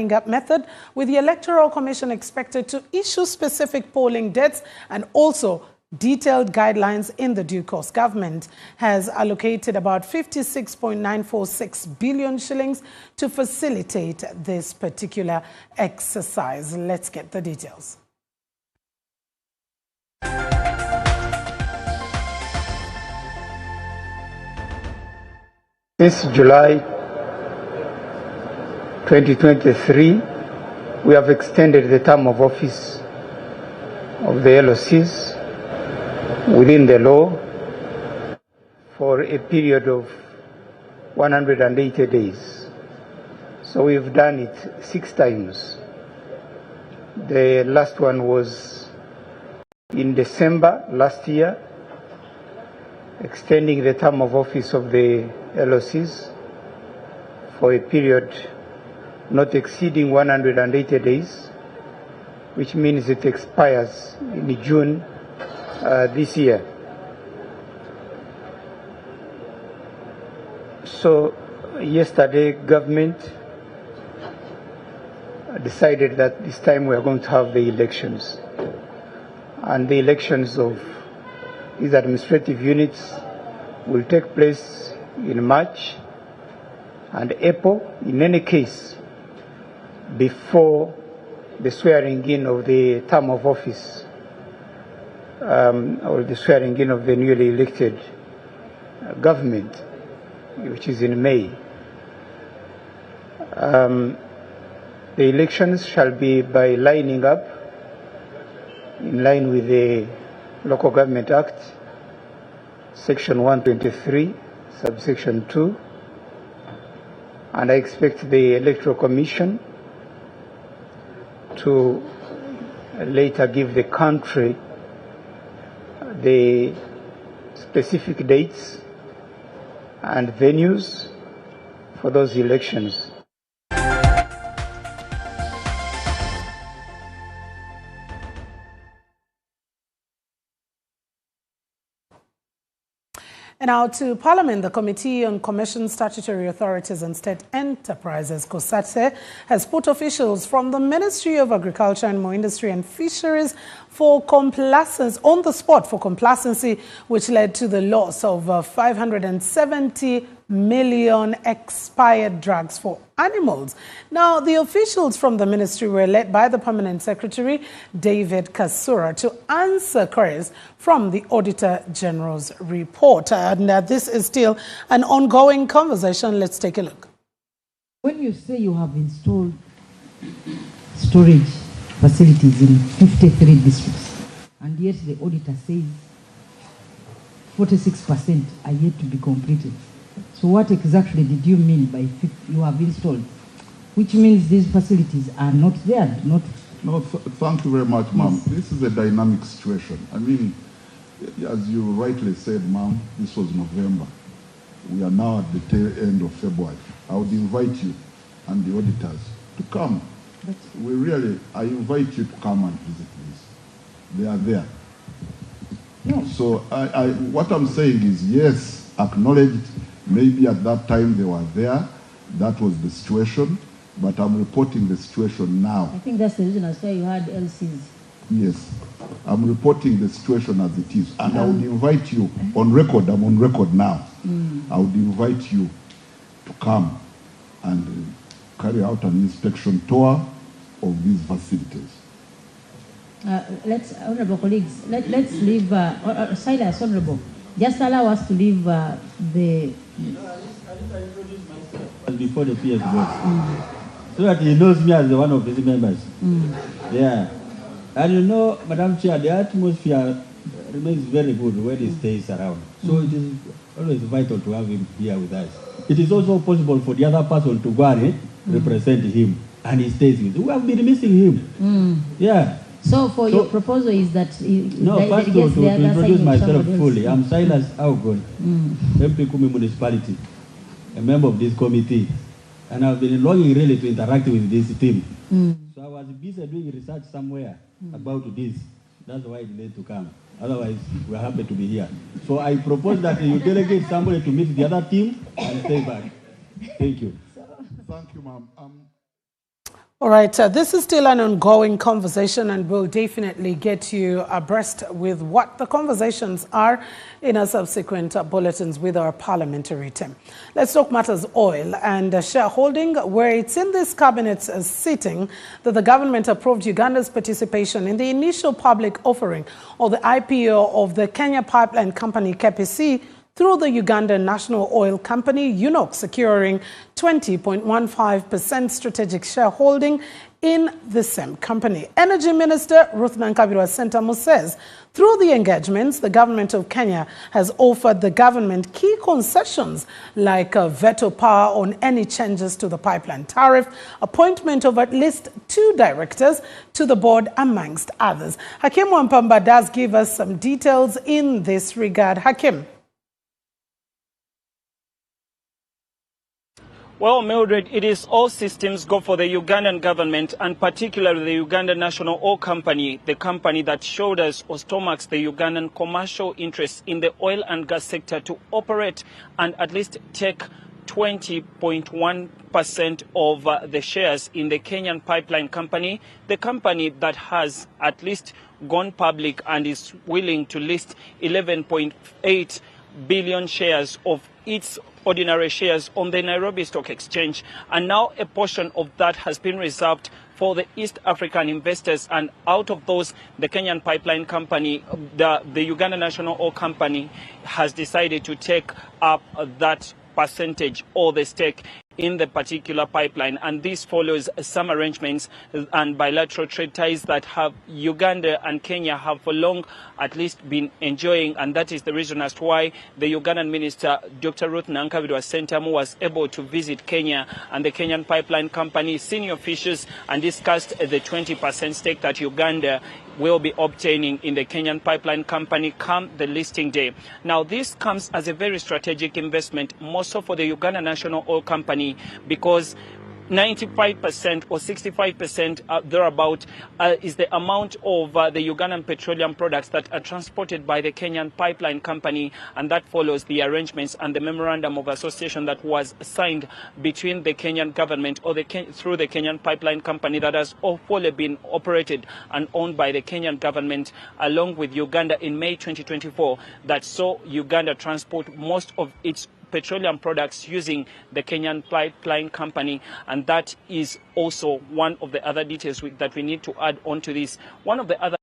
lining-up method, with the Electoral Commission expected to issue specific polling dates and also detailed guidelines in the due course. Government has allocated about 56.946 billion shillings to facilitate this particular exercise. Let's get the details. Since July 2023, we have extended the term of office of the LOCs within the law for a period of 180 days. So we've done it 6 times. The last one was in December last year, extending the term of office of the LOCs for a period not exceeding 180 days, which means it expires in June this year. So yesterday, government decided that this time we are going to have the elections. And the elections of these administrative units will take place in March and April, in any case, before the swearing in of the term of office or the swearing in of the newly elected government, which is in May. The elections shall be by lining up in line with the Local Government Act, Section 123, subsection 2, and I expect the Electoral Commission to later give the country the specific dates and venues for those elections. And now to Parliament, the Committee on Commission Statutory Authorities and State Enterprises, COSATSE, has put officials from the Ministry of Agriculture and More Industry and Fisheries for complacence, on the spot for complacency, which led to the loss of 570 million expired drugs for animals. Now, the officials from the ministry were led by the Permanent Secretary, David Kasura, to answer queries from the Auditor General's report. And this is still an ongoing conversation. Let's take a look. When you say you have installed storage facilities in 53 districts, and yet the auditor says 46% are yet to be completed, so what exactly did you mean by you have installed? Which means these facilities are not there, not... No, thank you very much, ma'am. Yes. This is a dynamic situation. I mean, as you rightly said, ma'am, this was November. We are now at the tail end of February. I would invite you and the auditors to come. But I invite you to come and visit this. They are there. No. So what I'm saying is, yes, acknowledged. Maybe at that time they were there. That was the situation. But I'm reporting the situation now. I think that's the reason I say you had LCs. Yes. I'm reporting the situation as it is. And I would invite you, on record, I'm on record now. I would invite you to come and carry out an inspection tour of these facilities. Honorable colleagues, let's leave, Silas, Honorable, just allow us to leave the... Before the PS votes, so that he knows me as one of his members. Yeah. And you know, Madam Chair, the atmosphere remains very good when he stays around. So it is always vital to have him here with us. It is also possible for the other person to go and represent him, and he stays with us. We have been missing him. Yeah. So your proposal is that... first to introduce myself fully. I'm Silas Augon, MP Kumi Municipality, a member of this committee, and I've been longing really to interact with this team. So I was busy doing research somewhere about this. That's why I delayed to come. Otherwise, we're happy to be here. So I propose that you delegate somebody to meet the other team and stay back. Thank you. Thank you, ma'am. All right, this is still an ongoing conversation, and we'll definitely get you abreast with what the conversations are in our subsequent bulletins with our parliamentary team. Let's talk matters oil and shareholding, where it's in this cabinet's sitting that the government approved Uganda's participation in the initial public offering of the IPO of the Kenya Pipeline Company, KPC, through the Ugandan National Oil Company, UNOC, securing 20.15% strategic shareholding in the same company. Energy Minister Ruth Nankabirwa Sentamu says through the engagements, the government of Kenya has offered the government key concessions like veto power on any changes to the pipeline tariff, appointment of at least 2 directors to the board, amongst others. Hakim Wampamba does give us some details in this regard. Hakim. Well, Mildred, it is all systems go for the Ugandan government, and particularly the Ugandan National Oil Company, the company that showed us or stomachs the Ugandan commercial interests in the oil and gas sector, to operate and at least take 20.1% of the shares in the Kenyan Pipeline Company, the company that has at least gone public and is willing to list 11.8 billion shares of its ordinary shares on the Nairobi Stock Exchange, and now a portion of that has been reserved for the East African investors, and out of those, the Kenyan Pipeline Company, the Uganda National Oil Company, has decided to take up that percentage or the stake in the particular pipeline, and this follows some arrangements and bilateral trade ties that have Uganda and Kenya have for long at least been enjoying, and that is the reason as to why the Ugandan minister, Dr. Ruth Nankabirwa Sentamu, was able to visit Kenya and the Kenyan Pipeline Company senior officials and discussed the 20% stake that Uganda will be obtaining in the Kenyan Pipeline Company come the listing day. Now, this comes as a very strategic investment, more so for the Uganda National Oil Company, because 95% or 65% thereabout is the amount of the Ugandan petroleum products that are transported by the Kenyan Pipeline Company, and that follows the arrangements and the memorandum of association that was signed between the Kenyan government or through the Kenyan Pipeline Company that has fully been operated and owned by the Kenyan government along with Uganda in May 2024, that saw Uganda transport most of its petroleum products using the Kenyan Pipeline Company, and that is also one of the other details that we need to add on to this. One of the other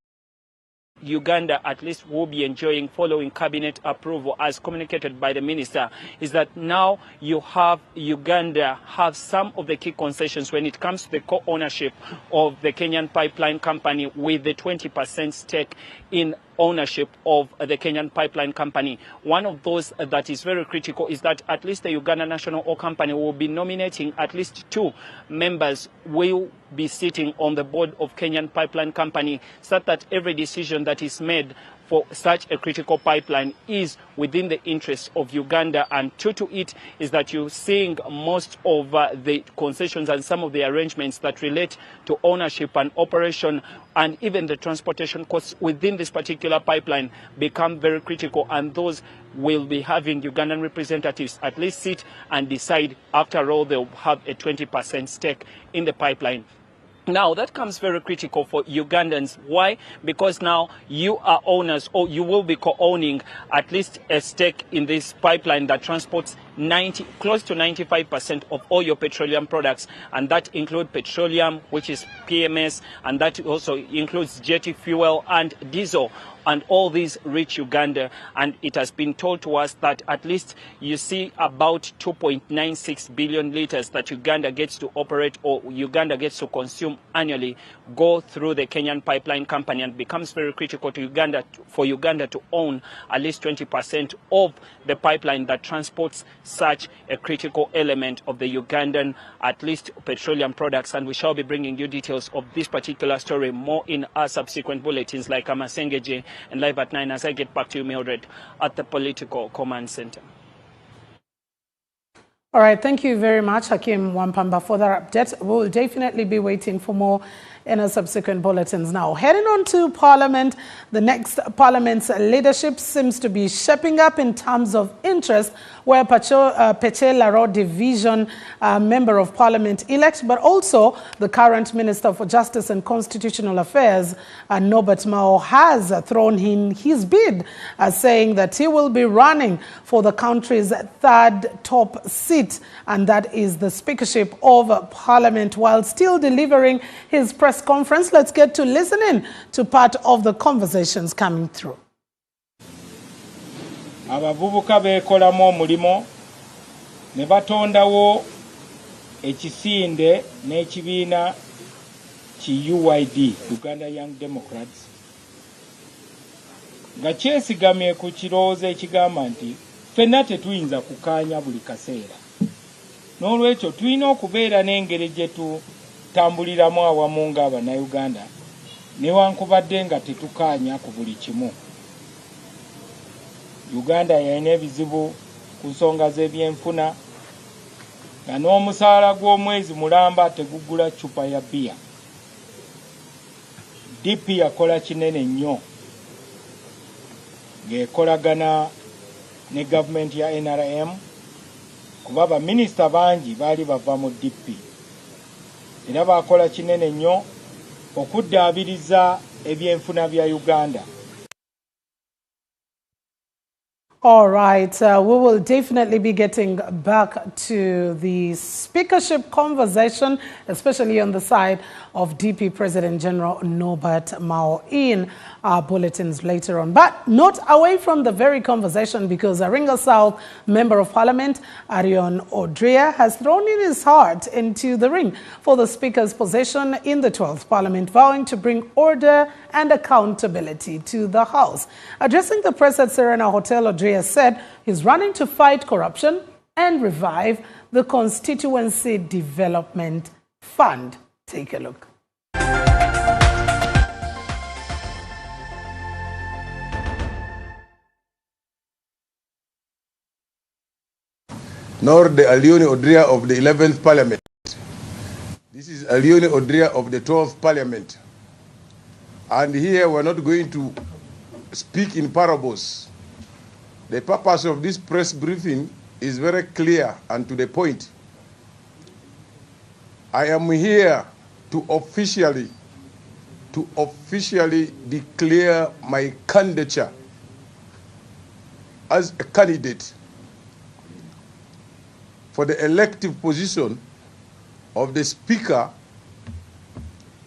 Uganda at least will be enjoying following cabinet approval, as communicated by the minister, is that now you have Uganda have some of the key concessions when it comes to the co-ownership of the Kenyan Pipeline Company, with the 20% stake in ownership of the Kenyan Pipeline Company. One of those that is very critical is that at least the Uganda National Oil Company will be nominating at least 2 members will be sitting on the board of Kenyan Pipeline Company, so that every decision that is made for such a critical pipeline is within the interests of Uganda. And true to it is that you're seeing most of the concessions and some of the arrangements that relate to ownership and operation and even the transportation costs within this particular pipeline become very critical, and those will be having Ugandan representatives at least sit and decide. After all, they'll have a 20% stake in the pipeline. Now, that comes very critical for Ugandans. Why? Because now you are owners, or you will be co-owning at least a stake in this pipeline that transports close to 95% of all your petroleum products, and that includes petroleum, which is PMS, and that also includes jet fuel and diesel. And all these reach Uganda, and it has been told to us that at least you see about 2.96 billion liters that Uganda gets to operate or Uganda gets to consume annually go through the Kenyan Pipeline Company, and becomes very critical to Uganda for Uganda to own at least 20% of the pipeline that transports such a critical element of the Ugandan at least petroleum products. And we shall be bringing you details of this particular story more in our subsequent bulletins like Amasengeje and Live at 9, as I get back to you, Mildred, at the Political Command Center. All right, thank you very much, Hakim Wampamba, for that update. We'll definitely be waiting for more in our subsequent bulletins. Now, heading on to Parliament, the next Parliament's leadership seems to be shaping up in terms of interest, where Peche-Laro Division Member of Parliament-elect, but also the current Minister for Justice and Constitutional Affairs, Norbert Mao, has thrown in his bid, saying that he will be running for the country's third top seat, and that is the Speakership of Parliament, while still delivering his press conference. Let's get to listening to part of the conversations coming through. Abavubuka bekolamu omulimo ne batondawo ekisinde n'ekibiina ki UYD, Uganda Young Democrats, nga kyesigamye ku kirowoozo ekigamba nti ffenna tetuyinza kukaanya buli kaseera. N'olwekyo tulina okubeera n'engeri gye tutambuliramu awamu ng'Abannayuganda newankubadde nga tetukaanya ku buli kimu. Uganda yalina ebizibu ku nsonga z'ebyenfuna, nga n'omusaala gw'omwezi mulamba tegugula cupa ya bbiya. DP yakola kinene nnyo ng'ekolagana ne gavumenti ya NRM, kuba baminisita bangi baali bava mu DP, era baakola kinene nnyo okuddaabiriza ebyenfuna bya Uganda. All right, we will definitely be getting back to the speakership conversation, especially on the side of DP President General Norbert Mao, in our bulletins later on. But not away from the very conversation, because Aringa South Member of Parliament, Arion Odria, has thrown in his heart into the ring for the Speaker's position in the 12th Parliament, vowing to bring order and accountability to the House. Addressing the press at Serena Hotel, Odria said he's running to fight corruption and revive the Constituency Development Fund. Take a look. Nor the Alioni Odria of the 11th Parliament. This is Alioni Odria of the 12th Parliament. And here we're not going to speak in parables. The purpose of this press briefing is very clear and to the point. I am here to officially declare my candidature as a candidate for the elective position of the Speaker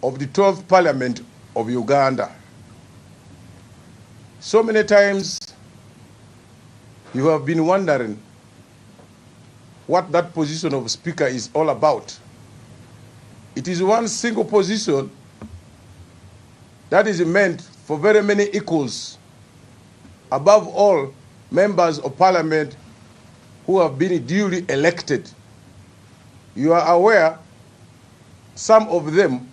of the 12th Parliament of Uganda. So many times you have been wondering what that position of Speaker is all about. It is one single position that is meant for very many equals. Above all, members of Parliament who have been duly elected. You are aware, some of them,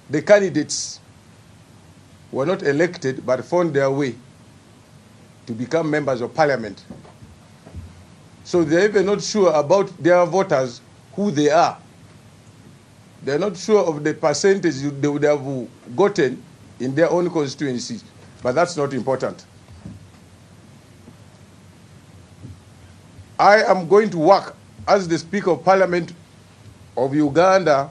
the candidates, were not elected but found their way to become members of Parliament. So they're even not sure about their voters, who they are. They're not sure of the percentage they would have gotten in their own constituencies, but that's not important. I am going to work as the Speaker of Parliament of Uganda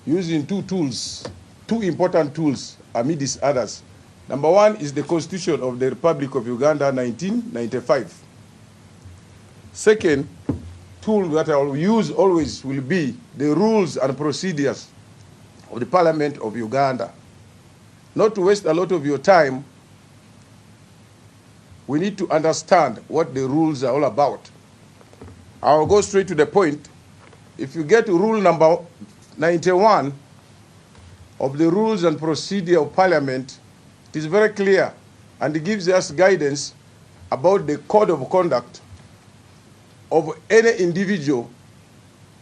using two important tools amidst others. Number one is the Constitution of the Republic of Uganda, 1995. Second tool that I will use always will be the rules and procedures of the Parliament of Uganda. Not to waste a lot of your time, we need to understand what the rules are all about. I'll go straight to the point. If you get to rule number 91 of the Rules and Procedure of Parliament, it is very clear and it gives us guidance about the code of conduct of any individual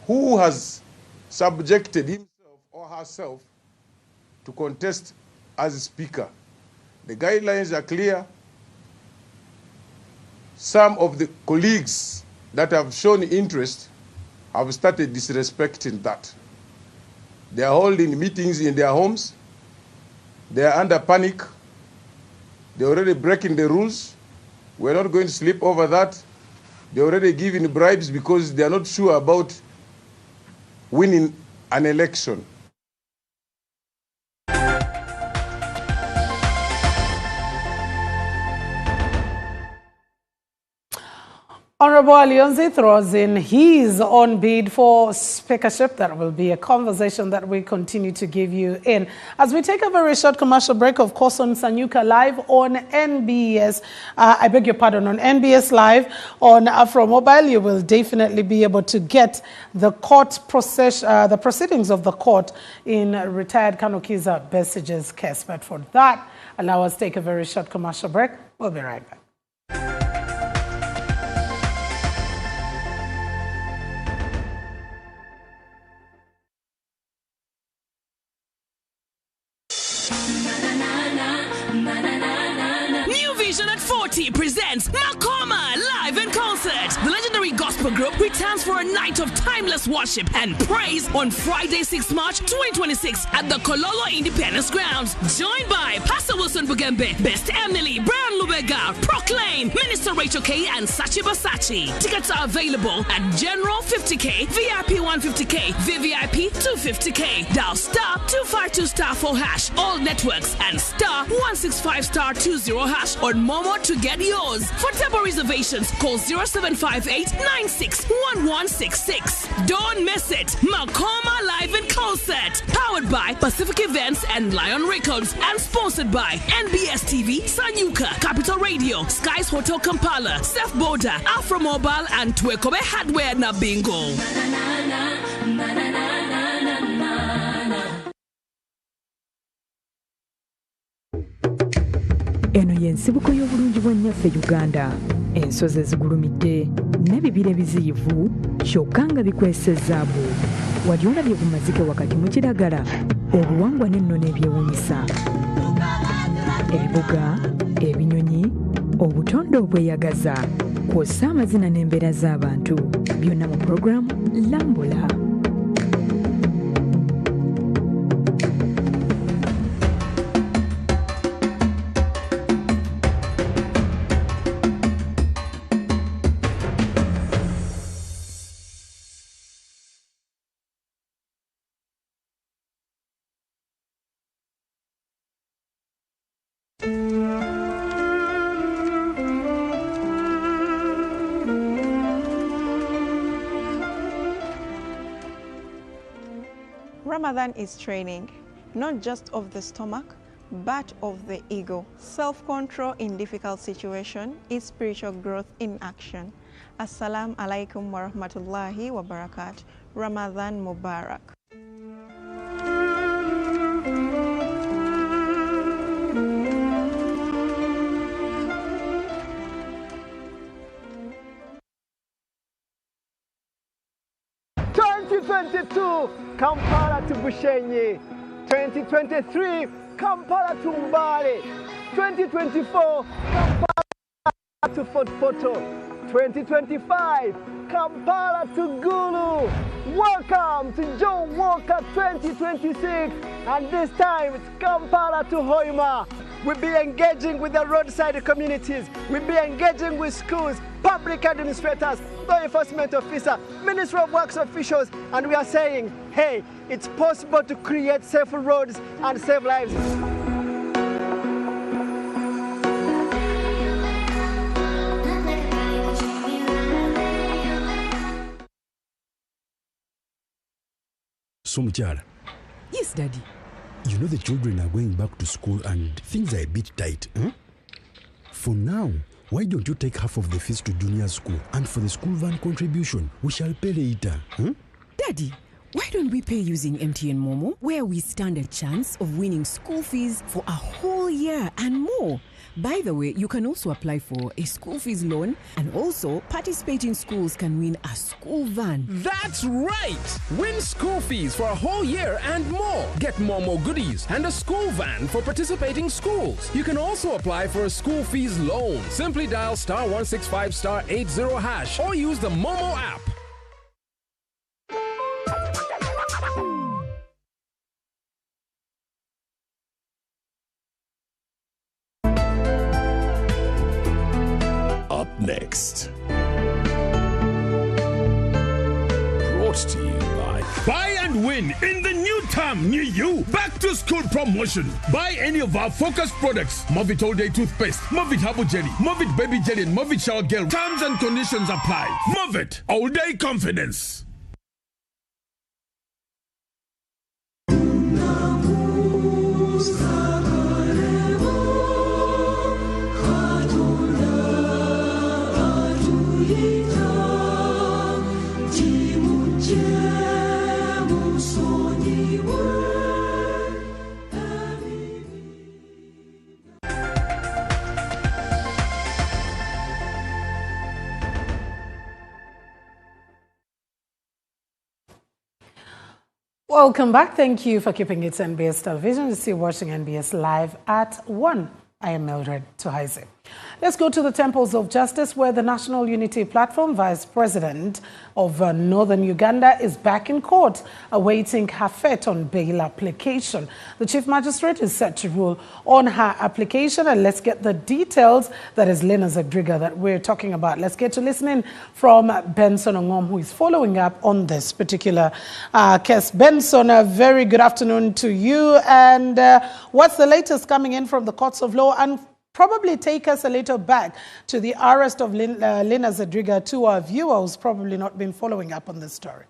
who has subjected himself or herself to contest as Speaker. The guidelines are clear. Some of the colleagues that have shown interest have started disrespecting that. They are holding meetings in their homes. They are under panic. They're already breaking the rules. We're not going to sleep over that. They're already giving bribes because they are not sure about winning an election. Honorable Alionzi throws in his own bid for speakership. That will be a conversation that we continue to give you in. As we take a very short commercial break, of course, on Sanyuka Live on NBS, on NBS Live on Afro Mobile, you will definitely be able to get the court process, the proceedings of the court in retired Kanukiza Besige's case. But for that, allow us to take a very short commercial break. We'll be right back. New Vision at 40 presents Makoma Live in Concert. The legendary gospel group returns for a night of timeless worship and praise on Friday, 6 March 2026 at the Kololo Independence Grounds. Joined by Pastor Wilson Bugembe, Best Emily, Brian Lubega, Proclaim, Minister Rachel K, and Sachi Basachi. Tickets are available at General 50K, VIP 150K, VVIP 250K. Dial star 252 star 4 hash all networks and star 165 star 20 hash on Momo to get yours. For table reservations, call 0758 961166. Don't miss it. Makoma Live in Concert. Powered by Pacific Events and Lion Records and sponsored by NBS TV, Sanyuka, Capital Radio, Skies Hotel Kampala, Sef Border, Afro Mobile, and Twekobe Hardware na Bingo. Eno y'ensibuko y'obulungi bw'ennyaffe Uganda. Ensozi ezigulumidde n'ebibira ebiziyivu kyokka nga bikwesezaabu. Wali olabye bumazike wakati mu kiragala, obuwangwa n'ennono ebyewuunyisa. Ebibuga, ebinyonyi, obutonde obweyagaza, kw'ossa amazina n'embeera z'abantu. Byonna mu pulogulaamu Lambula. Ramadan is training, not just of the stomach, but of the ego. Self-control in difficult situation is spiritual growth in action. Assalamu alaikum wa rahmatullahi wa barakatuh. Ramadan Mubarak. Kampala to Bushenyi, 2023 Kampala to Mbale, 2024 Kampala to Fort Poto, 2025 Kampala to Gulu. Welcome to John Walker 2026, and this time it's Kampala to Hoima. We'll be engaging with the roadside communities. We'll be engaging with schools, public administrators, law enforcement officers, Ministry of Works officials, and we are saying, hey, it's possible to create safe roads and save lives. So, Muchara. Yes, Daddy. You know the children are going back to school and things are a bit tight. For now, why don't you take half of the fees to junior school, and for the school van contribution, we shall pay later. Daddy, why don't we pay using MTN Momo, where we stand a chance of winning school fees for a whole year and more? By the way, you can also apply for a school fees loan, and also participating schools can win a school van. That's right! Win school fees for a whole year and more. Get Momo goodies and a school van for participating schools. You can also apply for a school fees loan. Simply dial star 165 star 80 hash or use the Momo app. in the new term, new you. Back to school promotion. Buy any of our focus products. Movit All Day Toothpaste, Movit Herbal Jelly, Movit Baby Jelly, and Movit Shower Gel. Terms and conditions apply. Movit All Day Confidence. Welcome back. Thank you for keeping it NBS Television. You're still watching NBS Live at 1. I am Mildred Tuhaise. Let's go to the Temples of Justice, where the National Unity Platform Vice President of Northern Uganda is back in court, awaiting her fate on bail application. The Chief Magistrate is set to rule on her application, and let's get the details. That is Lena Zedriga that we're talking about. Let's get to listening from Benson Ongom, who is following up on this particular case. Benson, a very good afternoon to you. And what's the latest coming in from the courts of law? And probably take us a little back to the arrest of Lena Zedriga, to our viewers probably not been following up on this story.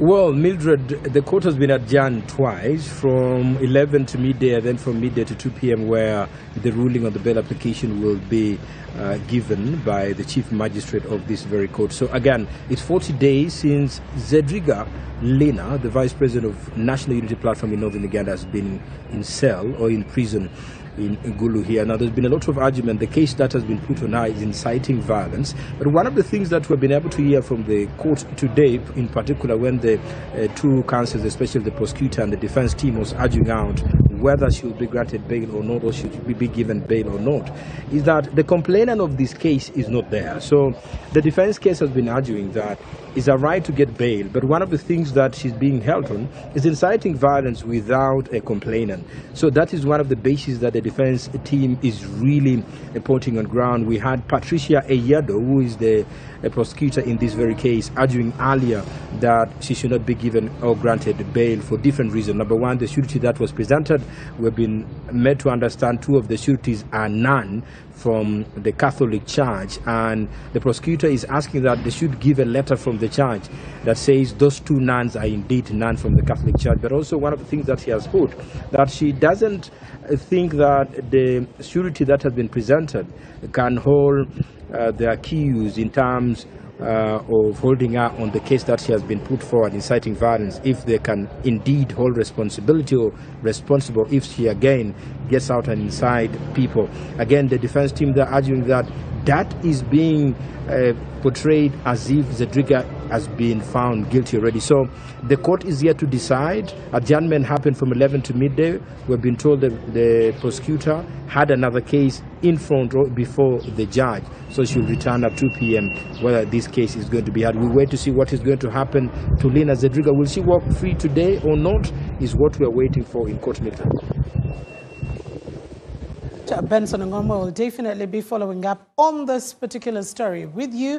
Well, Mildred, the court has been adjourned twice, from 11 to midday and then from midday to 2 p.m., where the ruling on the bail application will be given by the chief magistrate of this very court. So again, it's 40 days since Zedriga Lena, the vice president of National Unity Platform in Northern Uganda, has been in cell or in prison in Gulu here. Now, there's been a lot of argument. The case that has been put on her is inciting violence. But one of the things that we've been able to hear from the court today, in particular when the two counsels, especially the prosecutor and the defense team, was arguing out whether she will be granted bail or not, or should be given bail or not, is that the complainant of this case is not there. So the defense case has been arguing that it's a right to get bail, but one of the things that she's being held on is inciting violence without a complainant. So that is one of the bases that the defense team is really putting on ground. We had Patricia Eyado, who is the prosecutor in this very case, arguing earlier that she should not be given or granted bail for different reasons. Number one, the surety that was presented, we've been made to understand two of the sureties are none from the Catholic Church, and the prosecutor is asking that they should give a letter from the church that says those two nuns are indeed none from the Catholic Church. But also one of the things that she has put, that she doesn't think that the surety that has been presented can hold the accused in terms of holding her on the case that she has been put forward, inciting violence, if they can indeed hold responsibility or responsible if she again gets out and incite people. Again, the defense team, they're arguing that that is being portrayed as if Zedriga has been found guilty already. So the court is yet to decide. Adjournment happened from 11 to midday. We've been told that the prosecutor had another case in front or before the judge. So she'll return at 2 p.m. whether this case is going to be had. We wait to see what is going to happen to Lena Zedriga. Will she walk free today or not is what we are waiting for in court. Benson Ngomwe will definitely be following up on this particular story with you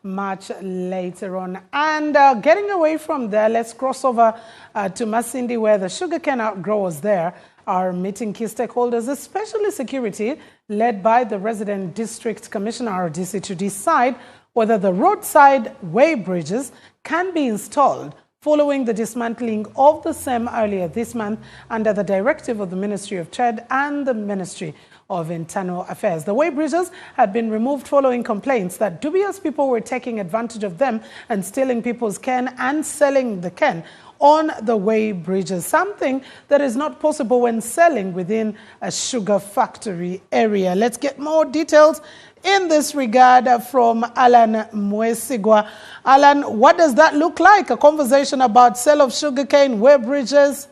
much later on. And getting away from there, let's cross over to Masindi, where the sugarcane outgrowers there are meeting key stakeholders, especially security, led by the resident district commissioner, RDC, to decide whether the roadside weigh bridges can be installed following the dismantling of the same earlier this month under the directive of the Ministry of Trade and the Ministry of Internal Affairs. The weigh bridges had been removed following complaints that dubious people were taking advantage of them and stealing people's cane and selling the cane on the weigh bridges, something that is not possible when selling within a sugar factory area. Let's get more details in this regard from Alan Mwesigwa. Alan, what does that look like? A conversation about sale of sugarcane, weigh bridges?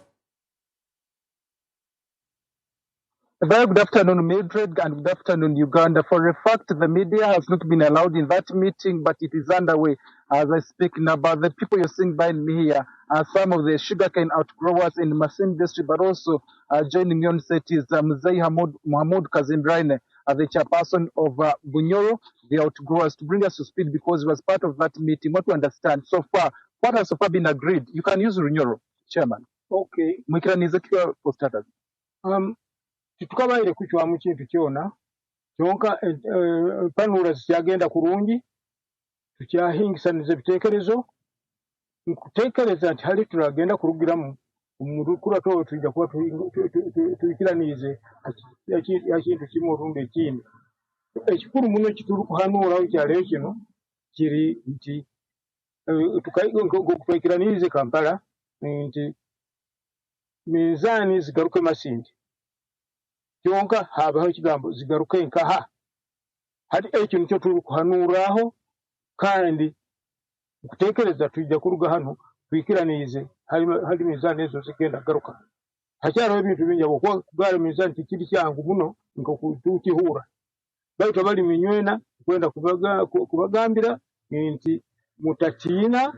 A very good afternoon, Mildred, and good afternoon, Uganda. For a fact, the media has not been allowed in that meeting, but it is underway. As I speak now, about the people you're seeing behind me here are some of the sugarcane outgrowers in Masindi district, but also joining me on set is Mzee Mohamed Kazimbraine, the chairperson of Bunyoro, the outgrowers to bring us to speed because it was part of that meeting. What to understand so far, what has so far been agreed? You can use renewal, Chairman. Okay. Mwikiranize kiwa for starters. Tukabaire kuchwamu kintu kyona kyonka panura zikyagenda kurungi tukyahingisaniza ebitekerezo nkutekereza nti hali turagenda kurugiramu omurukura to tujja kuba tuyikiranize yakintu kimu olundu ekindi ekikulu muno kitulu kuhanuurawo kyaleero kino kiri nti tukayikiranize Kampala nti minzaani zigaruke Masindi kyonka habaho ekigambo zigaruke nkaha hati ekyo nikyo tuli kuhanuuraaho kandi okutekereza tujja kuruga hano tuyikiranize hali minzaani ezo zigenda garuka hakyaliwo ebintu bingi okugala minzaani tikiri kyangu muno nkokutukihuura baitu abali minywena kwenda kubagambira nti mutatiina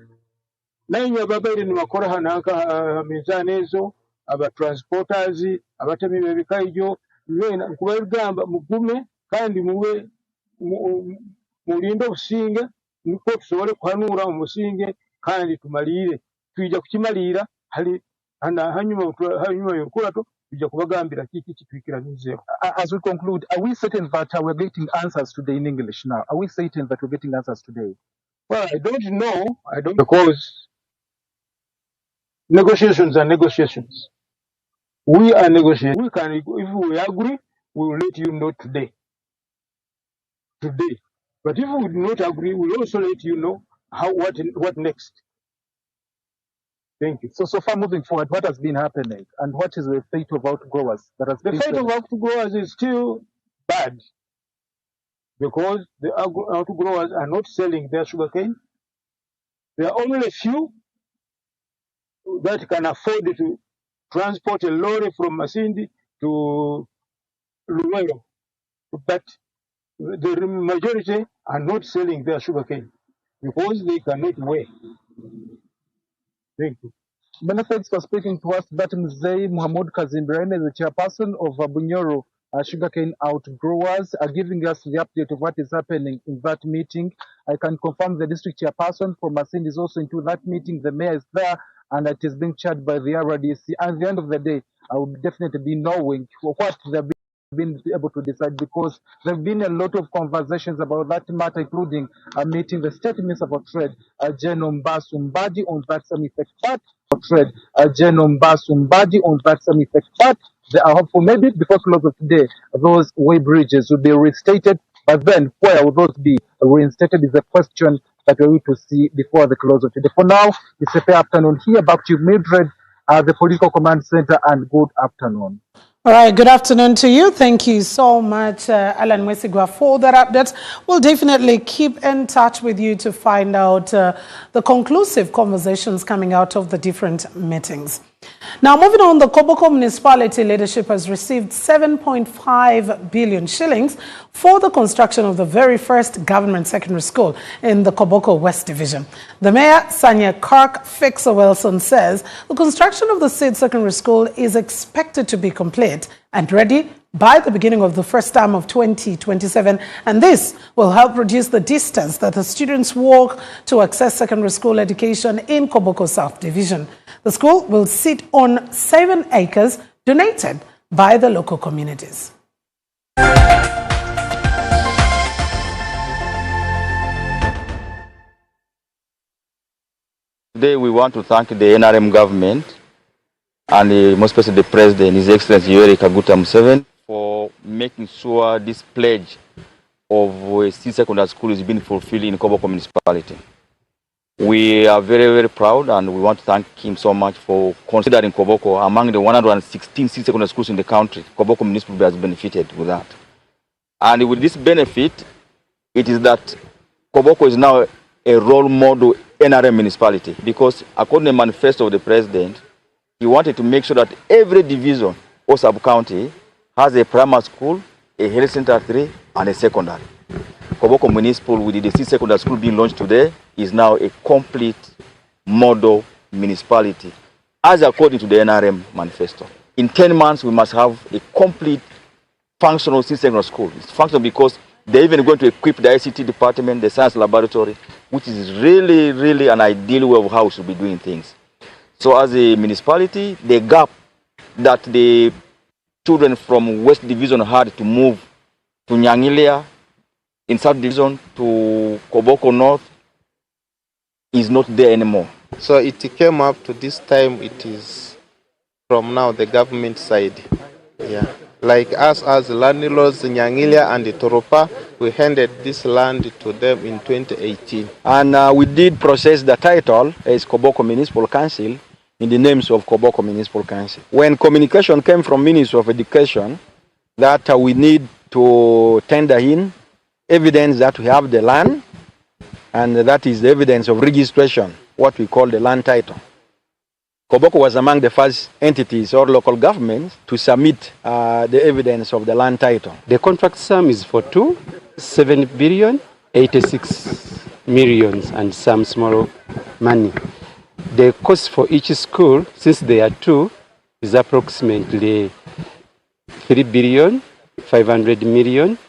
naye ababaire nimakora hananka minzaani ezo abatransporters abatemi b'ebikaijo nywena kubagamba mugume kandi muwe mulinde obusinge nikwo tusobole kuhanuura mu businge kandi tumalire tujja kukimalira hali hanyuma y'olukurato tujja kubagambira kiki kitwikiranizeeho. As we conclude, are we certain that we're getting answers today in English now? Are we certain that we're getting answers today? Well, I don't know. Because negotiations are negotiations. We are negotiating. We can, if we agree, we will let you know today. But if we do not agree, we will also let you know what next. Thank you. So far moving forward, what has been happening and what is the fate of outgrowers? The fate of outgrowers is still bad because the outgrowers are not selling their sugarcane. There are only a few that can afford to transport a lorry from Masindi to Luwero, but the majority are not selling their sugarcane because they cannot weigh. Thank you. Many thanks for speaking to us. That Mzee Muhammad Kazimbrane, the chairperson of Bunyoro sugarcane outgrowers, are giving us the update of what is happening in that meeting. I can confirm the district chairperson from Masindi is also into that meeting. The mayor is there, and it is being chaired by the RDC. At the end of the day, I will definitely be knowing what they've been able to decide, because there have been a lot of conversations about that matter, including meeting the State Minister for Trade, General Mbasu Mbadi, on that same effect. But for Trade, General Mbasu Mbadi, on that same effect. But they are hopeful maybe before close of today, those way bridges will be restated. But then, where will those be reinstated is a question that we're going to see before the close of today. For now, it's a fair afternoon here. Back to you, Mildred, the Political Command Center, and good afternoon. All right, good afternoon to you. Thank you so much, Alan Mwesigwa, for that update. We'll definitely keep in touch with you to find out the conclusive conversations coming out of the different meetings. Now, moving on, the Koboko municipality leadership has received 7.5 billion shillings for the construction of the very first government secondary school in the Koboko West Division. The mayor, Sanya Kirk Fixer-Wilson, says the construction of the said secondary school is expected to be complete and ready by the beginning of the first term of 2027, and this will help reduce the distance that the students walk to access secondary school education in Koboko South Division. The school will sit on 7 acres donated by the local communities. Today we want to thank the NRM government and most especially the President, His Excellency Yoweri Kaguta Museveni, for making sure this pledge of a secondary school is being fulfilled in Koboko municipality. We are very, very proud, and we want to thank him so much for considering Koboko among the 116 secondary schools in the country. Koboko municipality has benefited with that. And with this benefit, it is that Koboko is now a role model NRM municipality, because according to the manifesto of the President, he wanted to make sure that every division or sub-county has a primary school, a health center 3, and a secondary. Koboko Municipal, with the secondary school being launched today, is now a complete model municipality, as according to the NRM manifesto. In 10 months, we must have a complete functional secondary school. It's functional because They're even going to equip the ICT department, the science laboratory, which is really, really an ideal way of how we should be doing things. So as a municipality, the gap that the children from West Division had to move to Nyangilia, in South Division to Koboko North, is not there anymore. So it came up to this time, it is from now the government side. Yeah. Like us as landlords, Nyangilia and Toropa, we handed this land to them in 2018. And we did process the title as Koboko Municipal Council in the names of Koboko Municipal Council. When communication came from Ministry of Education that we need to tender in evidence that we have the land, and that is the evidence of registration, what we call the land title. Koboko was among the first entities or local governments to submit the evidence of the land title. The contract sum is for 7 billion, 86 millions and some small money. The cost for each school, since there are 2, is approximately 3 billion, 500 million.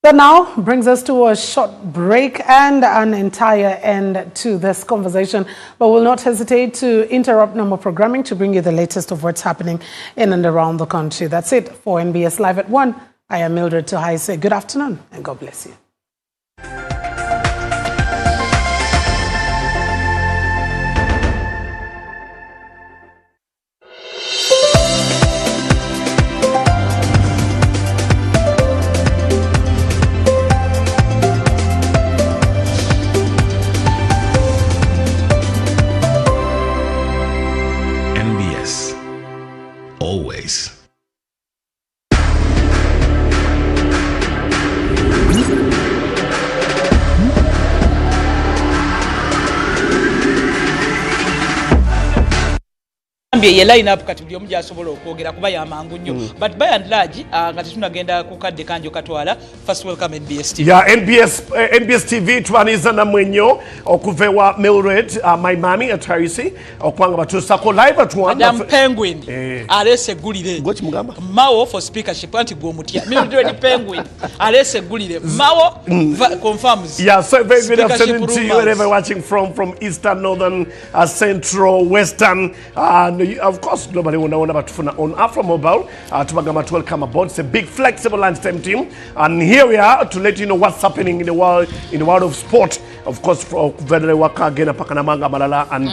That now brings us to a short break and an entire end to this conversation, but we'll not hesitate to interrupt normal programming to bring you the latest of what's happening in and around the country. That's it for NBS Live at 1. I am Mildred Tohaise. Good afternoon and God bless you. Always. Ye line up kati buli omuja asobola okwogera kuba yamangu nnyo but by and large nga tetunagenda ku kadde kanjo katwala. First welcome NBS TV. Yeah, NBS TV twaniza na mwenyo okuvewa Mildred my mommy Atarisi okwanga batusako live at one. Madam Penguin alese gulire gochi mugamba Mao for speakership anti gwo mutia Mildred Penguin alese gulire Mao confirms. Yeah, so very good afternoon to you wherever watching from eastern, northern, central, western, and of course globally unaona batufuna on Afro Mobile. Tubagamba to welcome aboard. It's a big flexible lunchtime team, and here we are to let you know what's happening in the world of sport. Of course, for very waka again pakanamanga malala and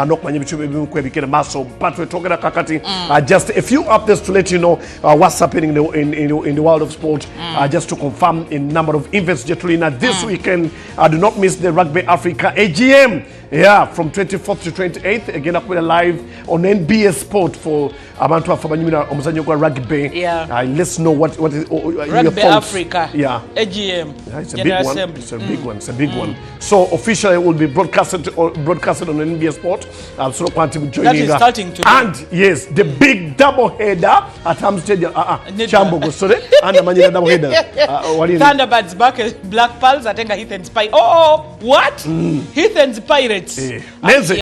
nok manyibichu bikere maso, but we're talking about kakati just a few updates to let you know what's happening in the world of sport. Just to confirm in number of events Jetulina this weekend. Do not miss the Rugby Africa AGM. Yeah, from 24th to 28th again up with a live on NBS Sport for abantu afabanyumina omuzanyo gwa rugby. Yeah. Let's know what is Rugby Africa. Yeah. AGM. Yeah, it's a big one. It's a big one. It's a big one. So officially it will be broadcasted on NBS Sport. So that is starting today. And yes, the big double header at Hampstead. Chambo Gosore and the Manila double header. Thunderbirds back Black Pearls atenga Heath and Spy. Oh, what? Heath and Pirates. Nenze.